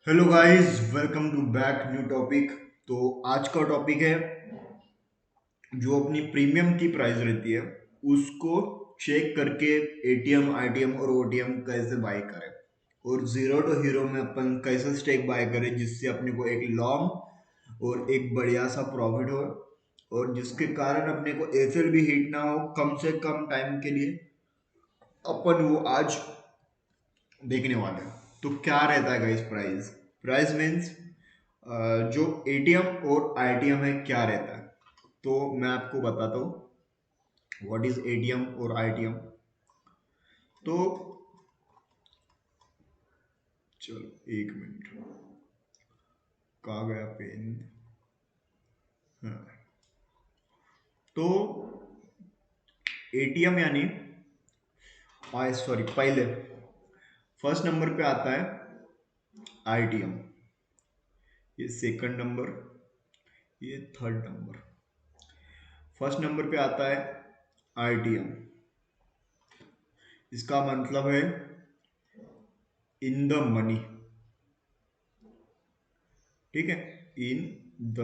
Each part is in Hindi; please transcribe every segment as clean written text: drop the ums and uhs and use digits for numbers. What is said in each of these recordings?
Hello guys, welcome to back new topic. तो आज का टॉपिक है जो अपनी प्रीमियम की प्राइस रहती है उसको चेक करके एटीएम, आईटीएम और ओटीएम कैसे बाय करें और जीरो टू हीरो में अपन कैसे स्टेक बाय करें जिससे अपने को एक लॉन्ग और एक बढ़िया सा प्रॉफिट हो और जिसके कारण अपने को एफएल भी हिट ना हो कम से कम टाइम के लिए। अपन वो आज देखने वाले हैं। तो क्या रहता है गाइस प्राइस? प्राइस मीन्स जो एटीएम और आईटीएम है क्या रहता है। तो मैं आपको बताता हूँ व्हाट इज एटीएम और आईटीएम। तो चलो एक मिनट, कहाँ गया पेन? हाँ। तो एटीएम यानी सॉरी, पहले फर्स्ट नंबर पे आता है आईटीएम, ये सेकंड नंबर, ये थर्ड नंबर। फर्स्ट नंबर पे आता है आईटीएम, इसका मतलब है इन द मनी। ठीक है, इन द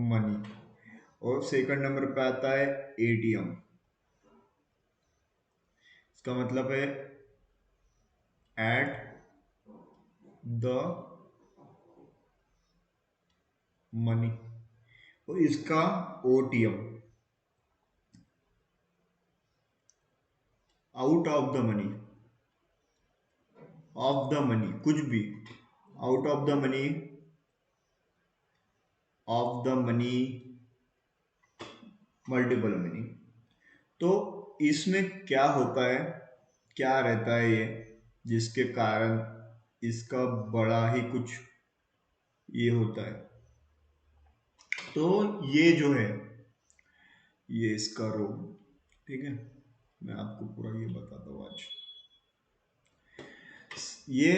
मनी। और सेकंड नंबर पे आता है एटीएम, इसका मतलब है एट द मनी। और इसका OTM, out of the money. Of the money कुछ भी, out of the money, of the money, multiple money. तो इसमें क्या होता है, क्या रहता है ये, जिसके कारण इसका बड़ा ही कुछ ये होता है। तो ये जो है, ये इसका रोल, ठीक है, मैं आपको पूरा ये बताता हूँ आज। ये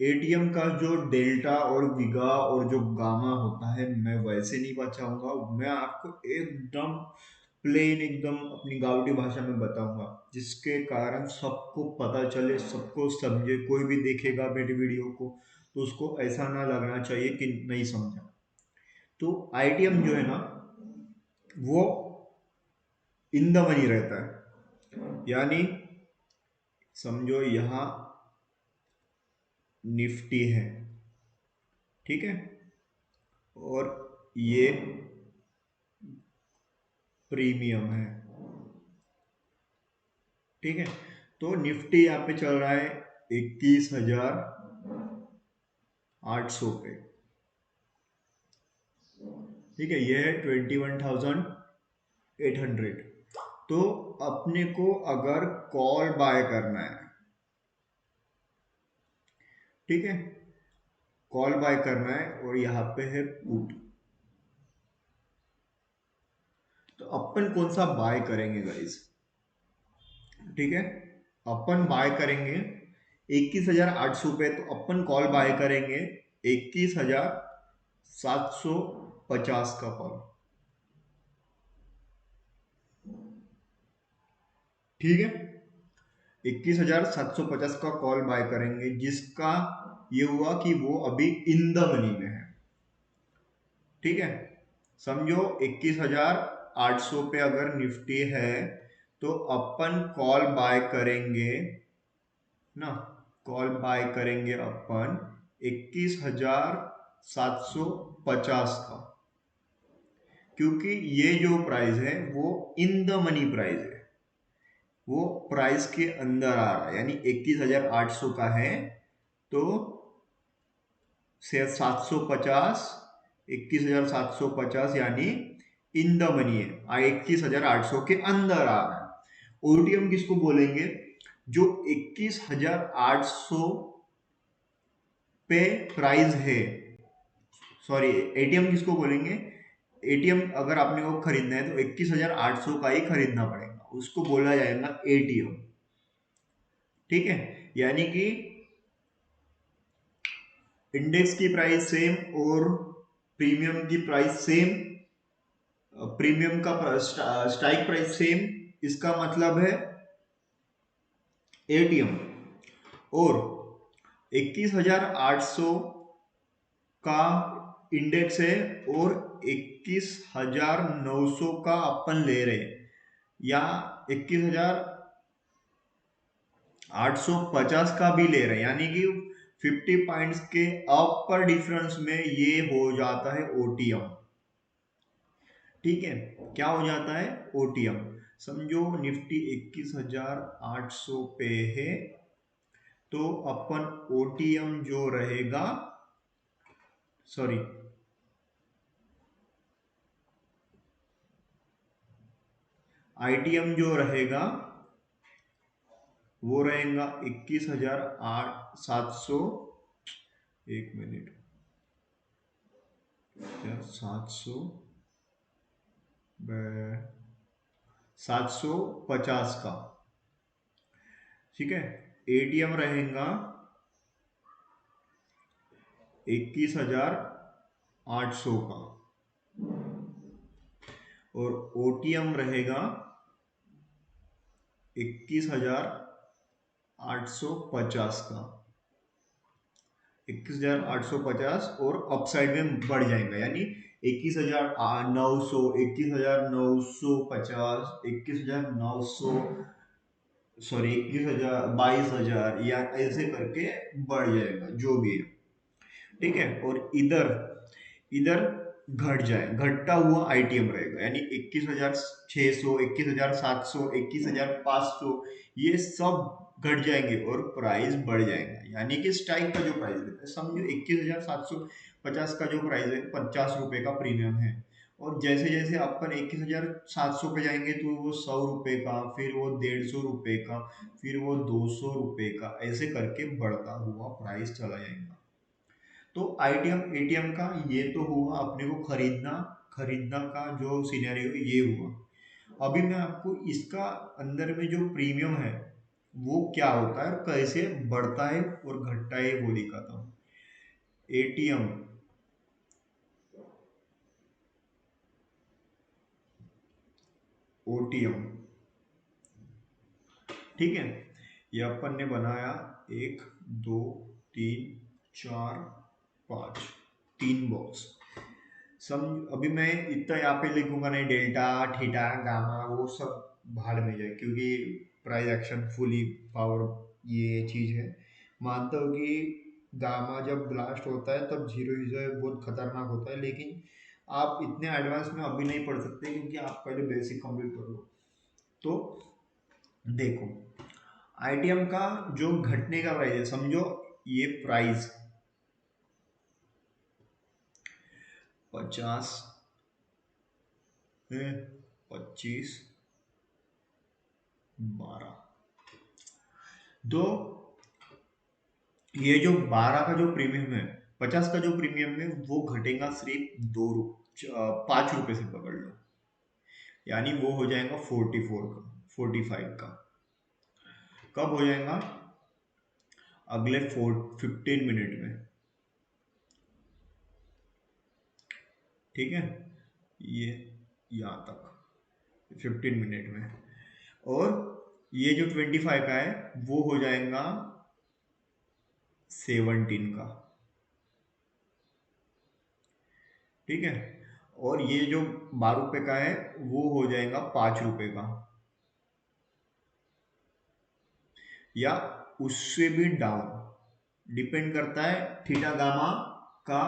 एटीएम का जो डेल्टा और विगा और जो गामा होता है मैं वैसे नहीं बचाऊंगा, मैं आपको एकदम प्लेन, एकदम अपनी गावटी भाषा में बताऊंगा जिसके कारण सबको पता चले, सबको समझे। कोई भी देखेगा मेरी वीडियो को तो उसको ऐसा ना लगना चाहिए कि नहीं समझा। तो आईटीएम जो है ना, वो इन द मनी रहता है, यानी समझो यहाँ निफ्टी है, ठीक है, और ये प्रीमियम है, ठीक है। तो निफ्टी यहाँ पे चल रहा है 21,800 पे, ठीक है, ये है 21,800। तो अपने को अगर कॉल बाय करना है, ठीक है, कॉल बाय करना है और यहाँ पे है पुट, तो अपन कौन सा बाय करेंगे गाइस? ठीक है, अपन बाय करेंगे 21,800 पे, तो अपन कॉल बाय करेंगे 21,750 का कॉल, ठीक है। 21,750 का कॉल बाय करेंगे जिसका ये हुआ कि वो अभी इन द मनी में है, ठीक है। समझो 21,800 पे अगर निफ्टी है तो अपन कॉल बाय करेंगे ना, कॉल बाय करेंगे अपन 21,750 का, क्योंकि ये जो प्राइस है वो इन द मनी प्राइस है, वो प्राइस के अंदर आ रहा है, यानी 21,800 का है तो से 750, 21,750 यानी इन द मनी है, 21,800 के अंदर आ रहा है। ओटीएम किसको बोलेंगे? जो 21,800 पे प्राइस है, सॉरी, एटीएम किसको बोलेंगे? एटीएम अगर आपने को खरीदना है तो 21,800 का ही खरीदना पड़ेगा, उसको बोला जाएगा एटीएम, ठीक है। यानी कि इंडेक्स की प्राइस सेम और प्रीमियम की प्राइस सेम, प्रीमियम का स्ट्राइक प्राइस सेम, इसका मतलब है एटीएम। और 21,800 का इंडेक्स है और 21,900 का अपन ले रहे हैं, या 21,850 का भी ले रहे हैं, यानी कि 50 पॉइंट्स के अपर डिफरेंस में ये हो जाता है ओटीएम। ठीक है, क्या हो जाता है ओटीएम। समझो निफ्टी 21,800 पे है, तो अपन ओटीएम जो रहेगा, सॉरी, आईटीएम जो रहेगा वो रहेगा 21,700, एक मिनट, 700, 750 का। ठीक है, एटीएम रहेगा 21,800 का, और ओटीएम रहेगा 21,850 का। 21,850 और अपसाइड में बढ़ जाएगा, यानी 21,900, 21,950, 21,900, सॉरी 21,000, 22,000, या ऐसे करके बढ़ जाएगा जो भी है। ठीक है, और इधर इधर घट जाए, घटता हुआ आईटीएम रहेगा, यानी 21,600, 21,700, 21,500, ये सब घट जाएंगे और प्राइस बढ़ जाएगा। यानी कि स्ट्राइक का जो प्राइस रहता है, समझो 21,750 का जो प्राइस है, 50 रुपए का प्रीमियम है, और जैसे जैसे अपन 21,700 पे जाएंगे तो वो 100 रुपए का, फिर वो 150 रुपए का, फिर वो 200 रुपए का, ऐसे करके बढ़ता हुआ प्राइस चला जाएगा। तो आईटीएम एटीएम का ये तो हुआ अपने को खरीदना, खरीदना का जो सिनेरियो ये हुआ। अभी मैं आपको इसका अंदर में जो प्रीमियम है वो क्या होता है और कैसे बढ़ता है और घटता है वो दिखाता हूँ। एटीएम, ओटीएम, ठीक है, ये अपन ने बनाया, 1, 2, 3, 4, 5, 3 बॉक्स। सम अभी मैं इतना यहाँ पे लिखूंगा नहीं, डेल्टा, थीटा, गामा, वो सब भाड़ में जाए, क्योंकि प्राइस एक्शन फुली पावर ये चीज है। मानता हूँ कि गामा जब ब्लास्ट होता है तब जीरो यूजर बहुत खतरनाक होता है, लेकिन आप इतने एडवांस में अभी नहीं पढ़ सकते, क्योंकि आप पहले बेसिक कंप्लीट कर लो। तो देखो, आईटीएम का जो घटने का प्राइस है, समझो ये प्राइस 50 है, 25, 12, दो, ये जो 12 का जो प्रीमियम है, 50 का जो प्रीमियम है वो घटेगा सिर्फ 5 रुपए से पकड़ लो, यानी वो हो जाएगा 44 का, 45 का। कब हो जाएगा? अगले 15 मिनट में। ठीक है, ये यहाँ तक 15 मिनट में। और ये जो 25 का है वो हो जाएगा 17 का। ठीक है, और ये जो 12 रुपए का है वो हो जाएगा 5 रुपए का, या उससे भी डाउन, डिपेंड करता है थीटा गामा का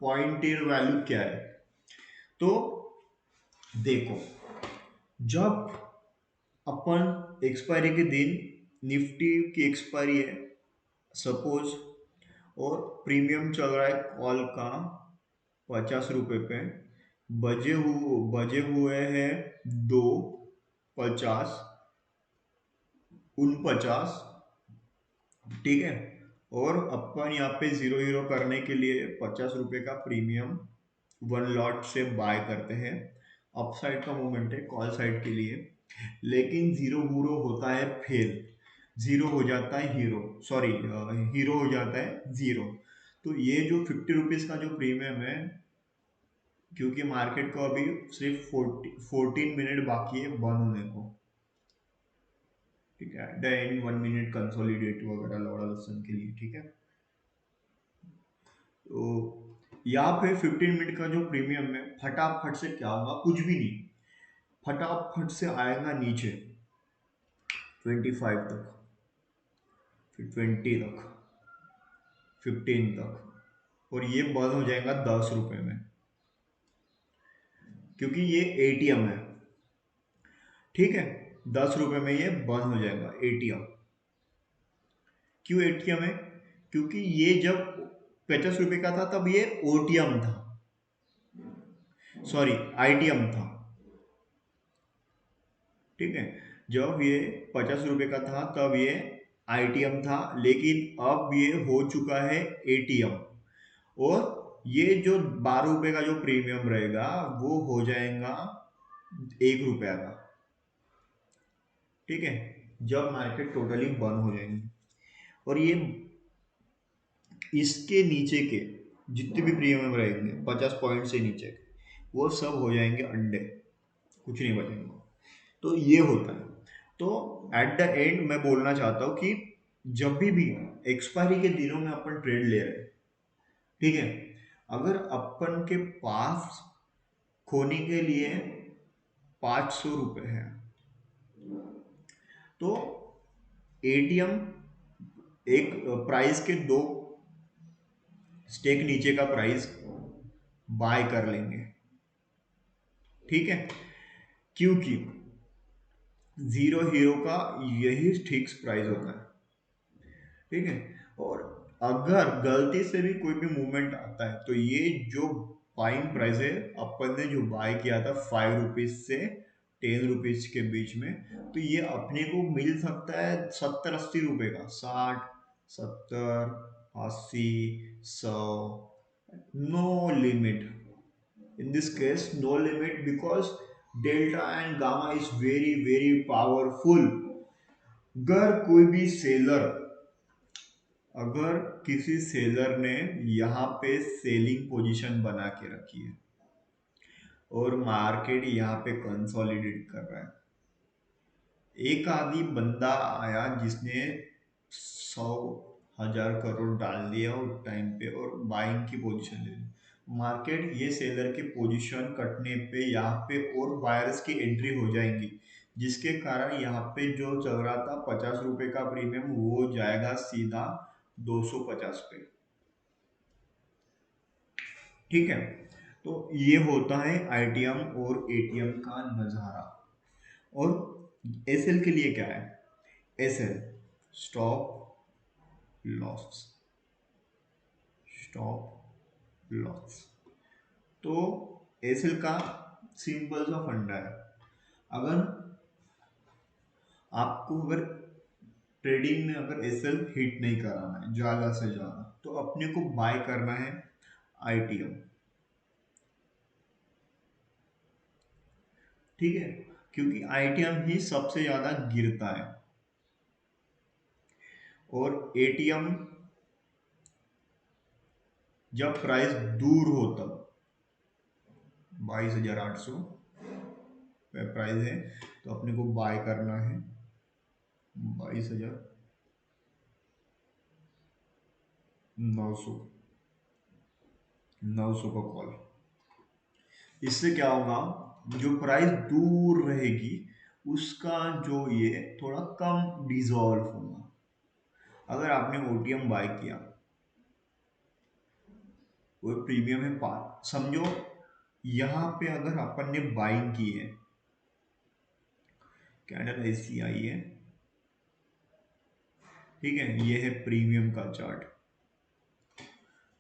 पॉइंटेड वैल्यू क्या है। तो देखो, जब अपन एक्सपायरी के दिन, निफ्टी की एक्सपायरी है सपोज, और प्रीमियम चल रहा है कॉल का 50 रुपए पे, बजे हुए हैं 2:50, 49, ठीक है, और अपन यहाँ पे जीरो हीरो करने के लिए 50 रुपए का प्रीमियम वन लॉट से बाय करते हैं। अपसाइड का मूवमेंट है कॉल साइड के लिए, लेकिन जीरो हीरो होता है फेल, जीरो हो जाता है हीरो, सॉरी, हीरो हो जाता है जीरो। तो ये जो 50 रुपीज का जो प्रीमियम है, क्योंकि मार्केट को अभी सिर्फ 14 मिनट बाकी है बंद होने को, ठीक है, देन 1 मिनट कंसोलिडेट वगैरह लौड़ा लसन के लिए, ठीक है। तो यहाँ पे 15 मिनट का जो प्रीमियम है, फटाफट से क्या होगा, कुछ भी नहीं, फटाफट से आएगा नीचे 25 तक, फिर 20 तक, 15 तक, और ये बंद हो जाएगा 10 रुपए में, क्योंकि ये एटीएम है। ठीक है, 10 रुपए में ये बंद हो जाएगा एटीएम। क्यों एटीएम है? क्योंकि ये जब 50 रुपए का था तब ये ओटीएम था, सॉरी आईटीएम था। ठीक है, जब ये 50 रुपए का था तब ये आईटीएम था, लेकिन अब ये हो चुका है एटीएम। और ये जो 12 रुपए का जो प्रीमियम रहेगा वो हो जाएगा 1 रुपया का। ठीक है, जब मार्केट टोटली बंद हो जाएंगी, और ये इसके नीचे के जितने भी प्रीमियम रहेंगे 50 पॉइंट से नीचे के, वो सब हो जाएंगे अंडे, कुछ नहीं बचेंगे। तो ये होता है। तो एट द एंड मैं बोलना चाहता हूँ कि जब भी एक्सपायरी के दिनों में अपन ट्रेड ले रहे हैं, ठीक है, अगर अपन के पास खोने के लिए 500 रुपये है, तो एटीएम एक प्राइस के दो स्टेक नीचे का प्राइस बाय कर लेंगे। ठीक है, क्योंकि जीरो हीरो का यही फिक्स प्राइस होता है। ठीक है, और अगर गलती से भी कोई भी मूवमेंट आता है तो ये जो बाइंग प्राइस है, अपन ने जो बाय किया था 5 रुपीज से 10 रुपीज के बीच में, तो ये अपने को मिल सकता है 70-80 रुपए का, 60, 70, 80, 100, no limit. In this case, no limit, because delta and gamma is very powerful। अगर कोई भी सेलर, अगर किसी सेलर ने यहाँ पे सेलिंग पोजीशन बना के रखी है और मार्केट यहाँ पे कंसोलिडेट कर रहा है, एक आदि बंदा आया जिसने 100,000 करोड़ डाल दिया उस टाइम पे और बाइंग की पोजीशन ले ली, मार्केट ये सेलर की पोजीशन कटने पे यहाँ पे और बायर्स की एंट्री हो जाएंगी, जिसके कारण यहाँ पे जो चल रहा था 50 रुपए का प्रीमियम वो जाएगा सीधा 250 पे। ठीक है, तो ये होता है आईटीएम और एटीएम का नज़ारा। और एसएल के लिए क्या है? SL, stop loss, stop loss. तो एसएल का सिंपल सा फंडा है, अगर आपको अगर ट्रेडिंग में अगर एसएल हिट नहीं कराना है ज़्यादा से ज़्यादा, तो अपने को बाय करना है आईटीएम। ठीक है, क्योंकि आईटीएम ही सबसे ज़्यादा गिरता है, और एटीएम जब प्राइस दूर हो तब 22,800 प्राइस है, तो अपने को बाय करना है 22,900, 900 का कॉल। इससे क्या होगा, जो प्राइस दूर रहेगी उसका जो ये थोड़ा कम डिजॉल्व होगा। अगर आपने ओटीएम बाय किया, वो प्रीमियम है 5, समझो यहाँ पे अगर अपन ने बाइंग की है, कैंडल ऐसी आई है, ठीक है, ये है प्रीमियम का चार्ट।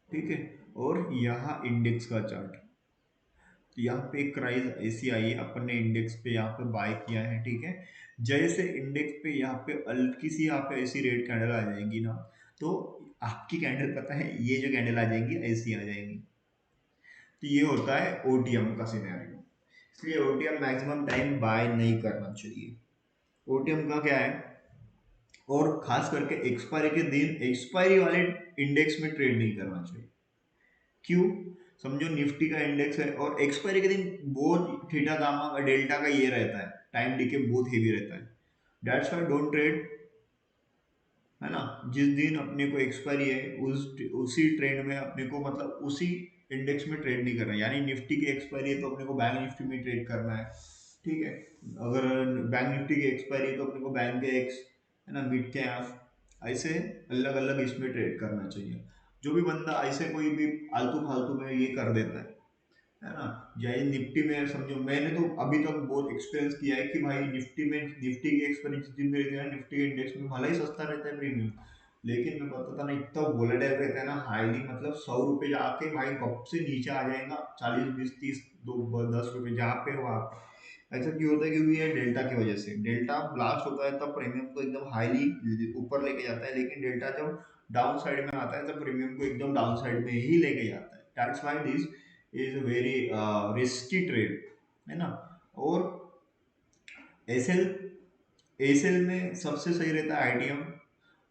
ठीक है, और यहाँ इंडेक्स का चार्ट, तो यहाँ पे एक प्राइस ऐसी आई है, अपन ने इंडेक्स पे यहाँ पे बाय किया है। ठीक है, जैसे इंडेक्स पे यहाँ पे हल्की सी यहाँ पे ऐसी रेड कैंडल आ जाएगी ना, तो आपकी कैंडल पता है ये जो कैंडल आ जाएंगी ऐसी आ जाएंगी। तो ये होता है ओटीएम का सिनेरियो, इसलिए ओटीएम मैक्सिमम टाइम बाय नहीं करना चाहिए। ओटीएम का क्या है, और खास करके एक्सपायरी के दिन एक्सपायरी वाले इंडेक्स में ट्रेड नहीं करना चाहिए। क्यों? समझो निफ्टी का इंडेक्स है और एक्सपायरी के दिन बहुत थीटा गामा का डेल्टा का ये रहता है, टाइम डीके बहुत हेवी रहता है, दैट्स व्हाई डोंट ट्रेड है ना। जिस दिन अपने को एक्सपायरी है उसी ट्रेड में अपने को मतलब उसी इंडेक्स में ट्रेड नहीं करना है। यानी निफ्टी की एक्सपायरी है तो अपने को बैंक निफ्टी में ट्रेड करना है, ठीक है। अगर बैंक निफ्टी की एक्सपायरी है तो अपने को बैंक के एक्स, है ना, मिड कैप, ऐसे अलग अलग इसमें ट्रेड करना चाहिए। जो भी बंदा ऐसे कोई भी आलतू फालतू में ये कर देता है ना। जय निफ्टी में समझो, मैंने तो अभी तक बहुत एक्सपीरियंस किया है कि भाई निफ्टी की एक्सपीरियंस जितनी मेरी थी ना, निफ्टी के इंडेक्स में भला ही सस्ता रहता है प्रीमियम, लेकिन मैं पता था ना इतना वोलेटाइल रहता है ना, हाईली मतलब 100 रुपये जाके भाई कब से नीचे आ जाएगा 40 20 30 10 रुपये जहाँ पे वहाँ पे। ऐसा क्यों होता है? क्योंकि ये डेल्टा की वजह से डेल्टा ब्लास्ट होता है तब प्रीमियम को एकदम हाईली ऊपर लेके जाता है, लेकिन डेल्टा जब डाउन साइड में आता है तब प्रीमियम को एकदम डाउन साइड में ही लेके जाता है। That's why this is very risky trade, है ना। और एसएल एसएल में सबसे सही रहता है आईटीएम।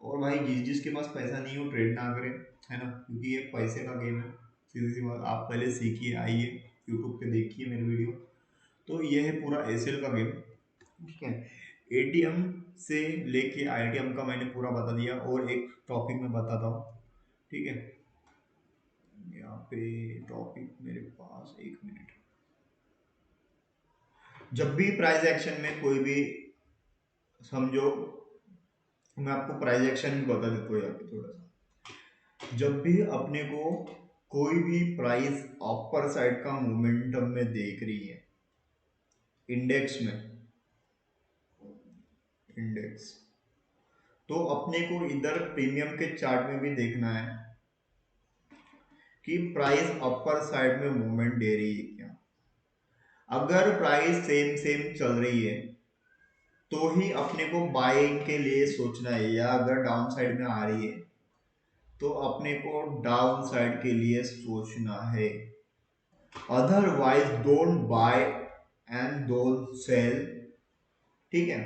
और भाई जिसके पास पैसा नहीं हो ट्रेड ना करे, है ना, क्योंकि ये पैसे का गेम है। सीधी सी बात, आप पहले सीखिए, आइए यूट्यूब पे देखिए मेरे वीडियो। तो ये है पूरा एसएल का गेम, ठीक है। एटीएम से लेके आईटीएम का मैंने पूरा बता दिया। और एक टॉपिक में बताता हूँ, ठीक है। यहाँ पे टॉपिक मेरे पास, एक मिनट। जब भी प्राइस एक्शन में कोई भी, समझो, मैं आपको प्राइस एक्शन भी बता देता हूँ यहाँ पे थोड़ा सा। जब भी अपने को कोई भी प्राइस अपर साइड का मोमेंटम में देख रही है इंडेक्स में, इंडेक्स, तो अपने को इधर प्रीमियम के चार्ट में भी देखना है कि प्राइस अपर साइड में मूवमेंट दे रही है क्या। अगर प्राइस सेम सेम चल रही है तो ही अपने को बाइंग के लिए सोचना है, या अगर डाउन साइड में आ रही है तो अपने को डाउन साइड के लिए सोचना है। Otherwise don't buy and don't sell, ठीक है।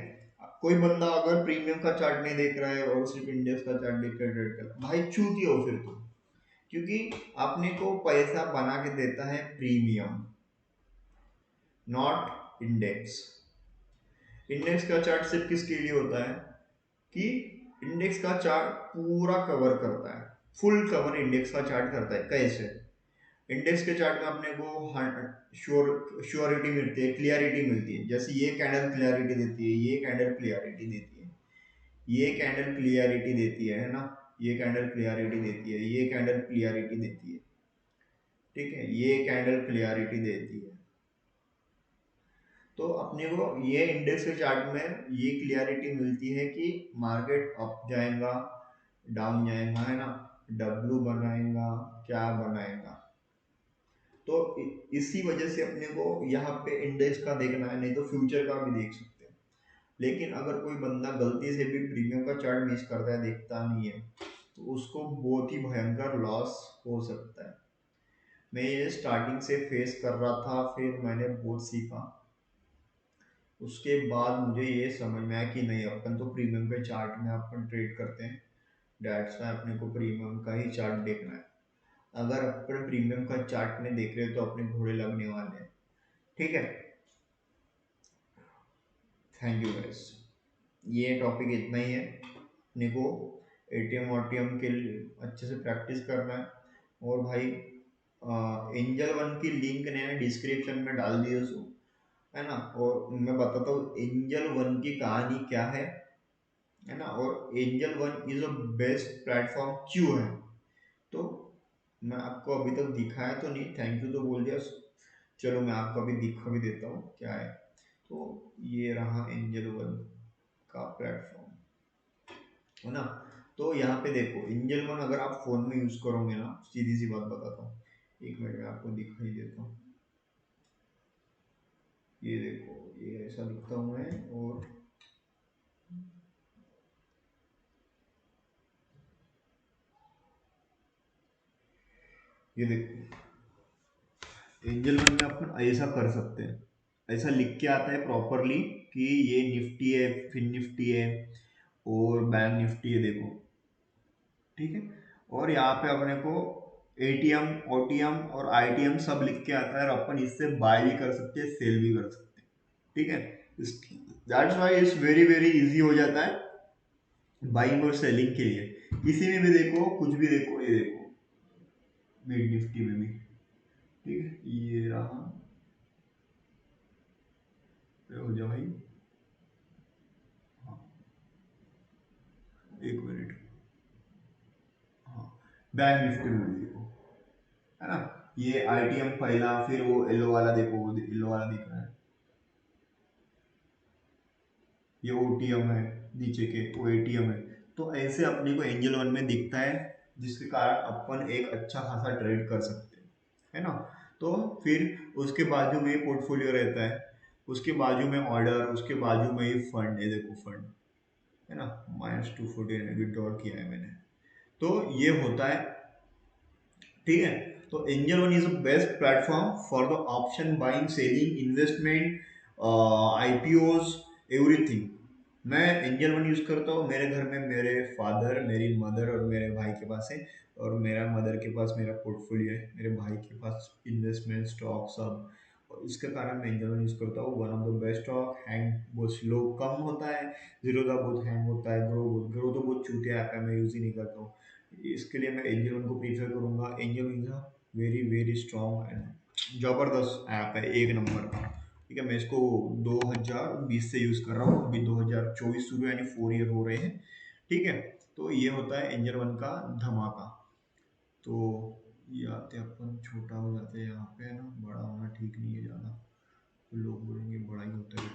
कोई बंदा अगर प्रीमियम का चार्ट नहीं देख रहा है और सिर्फ इंडेक्स का चार्ट देख कर ट्रेड कर रहा है, भाई चूतिए हो फिर तो। क्योंकि अपने को पैसा बना के देता है प्रीमियम, नॉट इंडेक्स। इंडेक्स का चार्ट सिर्फ किसके लिए होता है कि इंडेक्स का चार्ट पूरा कवर करता है, फुल कवर इंडेक्स का चार्ट करता है। कैसे? इंडेक्स के चार्ट में अपने को श्योरिटी मिलती है, क्लियरिटी मिलती है। जैसे ये कैंडल क्लियरिटी देती है, ये कैंडल क्लियरिटी देती है, ये कैंडल क्लियरिटी देती है ना, ये कैंडल क्लियरिटी देती है, ये कैंडल क्लियरिटी देती है, ठीक है, ये कैंडल क्लियरिटी देती है। तो अपने को ये इंडेक्स के चार्ट में ये क्लियरिटी मिलती है कि मार्केट अप जाएगा, डाउन जाएगा, है ना, डब्लू बनाएगा, क्या बनाएगा। तो इसी वजह से अपने को यहाँ पे इंडेक्स का देखना है, नहीं तो फ्यूचर का भी देख सकते हैं। लेकिन अगर कोई बंदा गलती से भी प्रीमियम का चार्ट मिस करता है, देखता नहीं है, तो उसको बहुत ही भयंकर लॉस हो सकता है। मैं ये स्टार्टिंग से फेस कर रहा था, फिर मैंने बहुत सीखा। उसके बाद मुझे ये समझ में आया कि नहीं, अपन तो प्रीमियम के चार्ट में अपन ट्रेड करते हैं, डेट्स में अपने को प्रीमियम का ही चार्ट देखना है। अगर अपन प्रीमियम का चार्ट में देख रहे हो तो अपने घोड़े लगने वाले हैं, ठीक है। थैंक यू गाइस, ये टॉपिक इतना ही है। अपने को एटीएम ऑटीएम के लिए अच्छे से प्रैक्टिस करना है। और भाई एंजल वन की लिंक मैंने डिस्क्रिप्शन में डाल दी है ना। और मैं बताता हूँ एंजल वन की कहानी क्या है ना। और angel one is a best platform क्यों है, तो मैं आपको अभी तक दिखाया तो नहीं, थैंक यू तो बोल दिया। चलो मैं आपको अभी दिखा भी देता हूँ क्या है। तो ये रहा एंजल वन का प्लेटफॉर्म, है ना। तो यहाँ पे देखो एंजल वन अगर आप फोन में यूज करोगे ना, सीधी सी बात बताता हूँ, एक मिनट में आपको दिखाई देता हूँ। ये देखो, ये ऐसा लिखता हूँ मैं। और ये देखो एंजल वन में अपन ऐसा कर सकते हैं, ऐसा लिख के आता है प्रॉपरली कि ये निफ्टी है, फिन निफ्टी है और बैंक निफ्टी है, देखो, ठीक है। और यहाँ पे अपने को एटीएम ओटीएम और आईटीएम सब लिख के आता है, और अपन इससे बाय भी कर सकते हैं, सेल भी कर सकते हैं, ठीक है। That's why it's very very easy हो जाता है। बाइंग और सेलिंग के लिए। किसी में भी देखो, कुछ भी देखो, ये देखो मिड निफ्टी में भी, ठीक है, ये रहा, ये हो जाओ भाई। हाँ, एक मिनट। हाँ, बैंक निफ्टी में भी देखो, है ना, ये आईटीएम पहला, फिर वो येलो वाला देखो, वो येलो वाला दिख रहा है, ये ओटीएम है, नीचे के वो एटीएम है। तो ऐसे अपने को एंजल वन में दिखता है, जिसके कारण अपन एक अच्छा खासा ट्रेड कर सकते हैं, है ना। तो फिर उसके बाजू में पोर्टफोलियो रहता है, उसके बाजू में ऑर्डर, उसके बाजू में ही फंड, ये देखो फंड, है ना, -249 विड्रॉ किया है मैंने। तो ये होता है, ठीक है। तो angel one is a best platform for the option buying, selling, investment, IPOs, everything. मैं एंजल वन यूज करता हूँ, मेरे घर में मेरे फादर, मेरी मदर और मेरे भाई के पास है, और मेरा मदर के पास मेरा पोर्टफोलियो है, मेरे भाई के पास इन्वेस्टमेंट स्टॉक सब। और इसके कारण मैं एंजल वन यूज करता हूँ, one of the best stock. Hang बहुत स्लो कम होता है, जीरो का बहुत हैंग होता है, ग्रो तो बहुत चूतिया ऐप है, मैं यूज ही नहीं करता हूँ। इसके लिए मैं एंजल वन को प्रीफर करूंगा। Angel one is a very very strong and जबरदस्त ऐप है, एक नंबर का। ठीक है, मैं इसको 2020 से यूज़ कर रहा हूँ, अभी 2024 शुरू, यानी 4 ईयर हो रहे हैं। ठीक है, तो ये होता है एंजल वन का धमाका। तो ये आते अपन छोटा हो जाते हैं यहाँ पे, है ना, बड़ा होना ठीक नहीं है ज़्यादा, तो लोग बोलेंगे बड़ा ही होता है।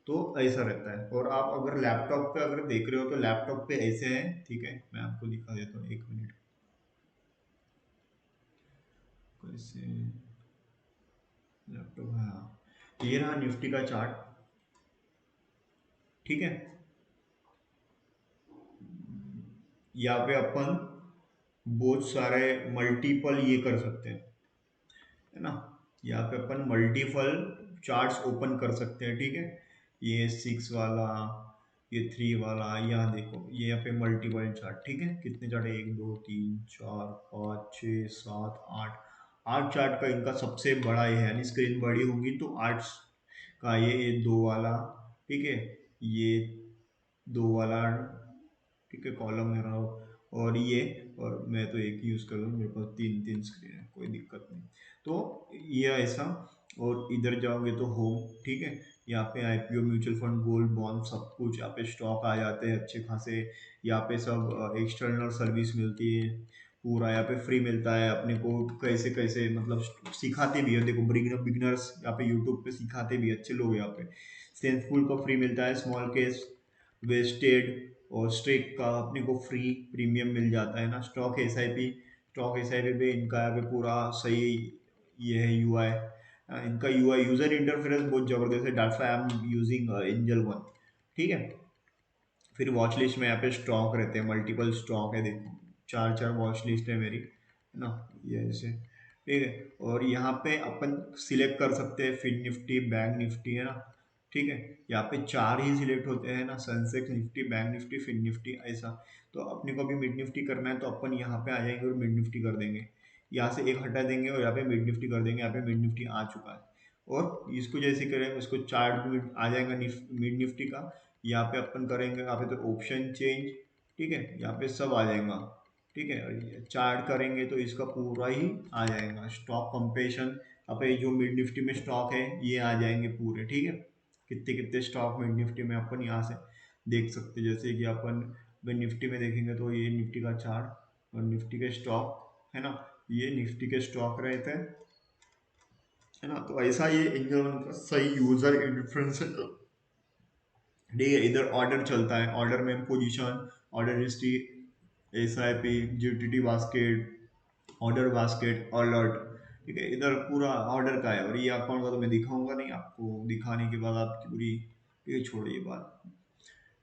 तो ऐसा रहता है। और आप अगर लैपटॉप पे अगर देख रहे हो तो लैपटॉप पे ऐसे है, ठीक है, मैं आपको दिखा देता हूँ, एक मिनट। कैसे लैपटॉप, हाँ, ये रहा निफ्टी का चार्ट, ठीक है। यहाँ पे अपन बहुत सारे मल्टीपल ये कर सकते हैं, है ना, यहाँ पे अपन मल्टीपल चार्ट्स ओपन कर सकते हैं, ठीक है। ये 6 वाला, ये 3 वाला, यहाँ देखो, ये यहाँ पे मल्टीपल चार्ट, ठीक है, कितने चार्ट है, 1 2 3 4 5 6 7 8, 8 चार्ट का इनका सबसे बड़ा ये है, यानी स्क्रीन बड़ी होगी तो 8 का ये 2 वाला, ठीक है, ये 2 वाला, ठीक है, कॉलम में रहा हो, और ये, और मैं तो एक ही यूज़ कर रहा हूँ, मेरे पास 3 3 स्क्रीन है, कोई दिक्कत नहीं। तो ये ऐसा। और इधर जाओगे तो होम, ठीक है, यहाँ पे IPO, mutual fund, gold, bond, सब कुछ यहाँ पे स्टॉक आ जाते हैं अच्छे खासे। यहाँ पे सब एक्सटर्नल सर्विस मिलती है, पूरा यहाँ पे फ्री मिलता है अपने को, कैसे कैसे मतलब सिखाते भी है, देखो बिगनर्स यहाँ पे यूट्यूब पे सिखाते भी, अच्छे लोग यहाँ पे। सेंसफुल का फ्री मिलता है, स्मॉल केस, वेस्टेड और स्ट्रेक का अपने को फ्री प्रीमियम मिल जाता है ना। स्टॉक एस आई पी पे इनका यहाँ पे पूरा सही, ये है यूआई, इनका यूआई यूजर इंटरफेरेंस बहुत जबरदस्त है, that's why I am using angel one, ठीक है। फिर वॉच लिस्ट में यहाँ पे स्टॉक रहते हैं, मल्टीपल स्टॉक है, देखो 4 4 वॉच लिस्ट है मेरी, है ना, ये ऐसे, ठीक है। और यहाँ पे अपन सिलेक्ट कर सकते हैं फिन निफ्टी, बैंक निफ्टी, है ना, ठीक है। यहाँ पे 4 ही सिलेक्ट होते हैं ना, Sensex, Nifty, bank Nifty, Fin Nifty, ऐसा। तो अपने को अभी मिड निफ्टी करना है तो अपन यहाँ पे आ जाएंगे और मिड निफ्टी कर देंगे, यहाँ से एक हटा देंगे और यहाँ पे मिड निफ्टी कर देंगे, यहाँ पे मिड निफ्टी आ चुका है। और इसको जैसे करेंगे, उसको चार्ट में आ जाएगा मिड निफ्टी का, यहाँ पे अपन करेंगे, यहाँ पे तो ऑप्शन चेंज, ठीक है, यहाँ पे सब आ जाएगा, ठीक है। और ये चार्ट करेंगे तो इसका पूरा ही आ जाएगा, स्टॉक कंपेरिजन, यहाँ पे जो मिड निफ्टी में स्टॉक है ये आ जाएंगे पूरे, ठीक है। कितने कितने स्टॉक मिड निफ्टी में अपन यहाँ से देख सकते हैं, जैसे कि अपन निफ्टी में देखेंगे तो ये निफ्टी का चार्ट और निफ्टी के स्टॉक, है ना, ये निफ्टी के स्टॉक रहते हैं, है ना। तो ऐसा ये एंजल वन का सही यूजर इंटरफेरेंस है, ठीक है। इधर ऑर्डर चलता है, ऑर्डर में position, order history, SIP, GTT basket, order basket, alert, ठीक है, इधर पूरा ऑर्डर का है। और ये अकाउंट का तो मैं दिखाऊंगा नहीं आपको, दिखाने के बाद आपकी पूरी, ये छोड़िए बात,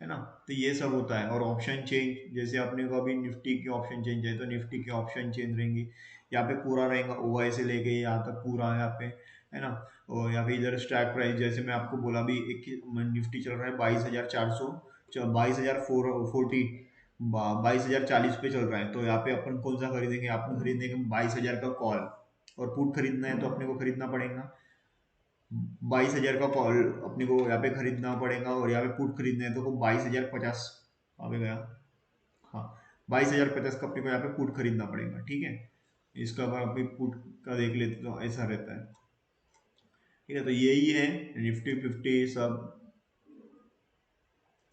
है ना। तो ये सब होता है। और ऑप्शन चेंज, जैसे अपने को अभी निफ्टी की ऑप्शन चेंज है तो निफ्टी की ऑप्शन चेंज रहेंगी, यहाँ पे पूरा रहेगा, ओवाई से लेके यहाँ तक पूरा यहाँ पे, है ना। और यहाँ पे इधर स्ट्राइक प्राइस, जैसे मैं आपको बोला भी, एक निफ्टी चल रहा है 22,400, 22,440, 22,040 पे चल रहा है। तो यहाँ पे अपन कौन सा खरीदेंगे, अपन खरीदेंगे 22,000 का कॉल, और पुट खरीदना है तो अपने को खरीदना पड़ेगा 22,000 का कॉल, अपने को यहाँ पे खरीदना पड़ेगा, और यहाँ पे पुट खरीदना है तो 22,050 आ भी गया। हाँ, 22,050 का अपने को यहाँ पे पुट खरीदना पड़ेगा, ठीक है। इसका अगर अभी पुट का देख लेते तो ऐसा रहता है, ठीक है। तो यही है निफ्टी फिफ्टी सब,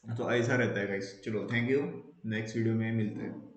तो ऐसा रहता है गाइस। चलो थैंक यू, नेक्स्ट वीडियो में मिलते हैं।